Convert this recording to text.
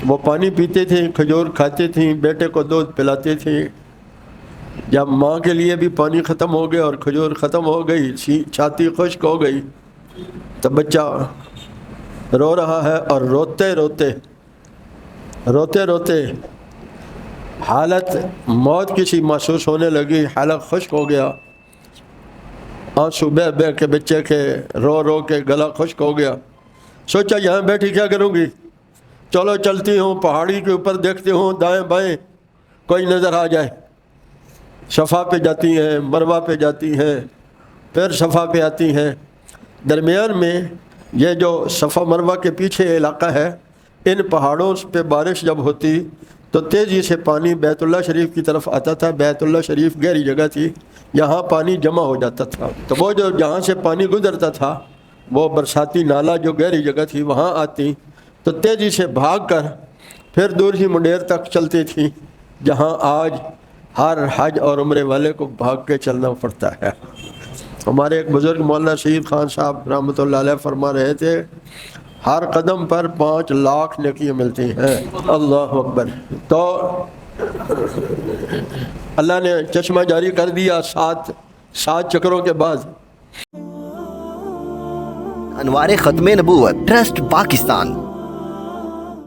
وہ پانی پیتے تھے، کھجور کھاتے تھیں، بیٹے کو دودھ پلاتے تھے۔ جب ماں کے لیے بھی پانی ختم ہو گیا اور کھجور ختم ہو گئی، چھاتی خشک ہو گئی، تو بچہ رو رہا ہے اور روتے روتے حالت موت کی سی محسوس ہونے لگی، حالت خشک ہو گیا، آنسو بہ بہ کے بچے کے رو کے گلا خشک ہو گیا۔ سوچا یہاں بیٹھی کیا کروں گی، چلو چلتی ہوں، پہاڑی کے اوپر دیکھتی ہوں دائیں بائیں کوئی نظر آ جائے۔ صفا پہ جاتی ہیں، مروہ پہ جاتی ہیں، پھر صفا پہ آتی ہیں۔ درمیان میں یہ جو صفا مروہ کے پیچھے علاقہ ہے، ان پہاڑوں پہ بارش جب ہوتی تو تیزی سے پانی بیت اللہ شریف کی طرف آتا تھا۔ بیت اللہ شریف گہری جگہ تھی، یہاں پانی جمع ہو جاتا تھا، تو وہ جو جہاں سے پانی گزرتا تھا وہ برساتی نالا جو گہری جگہ تھی وہاں آتی تو تیزی سے بھاگ کر پھر دور ہی منڈیر تک چلتی تھی، جہاں آج ہر حج اور عمرے والے کو بھاگ کے چلنا پڑتا ہے۔ ہمارے ایک بزرگ مولانا شہید خان صاحب رحمۃ اللہ علیہ فرما رہے تھے، ہر قدم پر 5 لاکھ نیکیاں ملتی ہیں۔ اللہ اکبر۔ تو اللہ نے چشمہ جاری کر دیا 7 چکروں کے بعد۔ انوار ختم نبوت ٹرسٹ پاکستان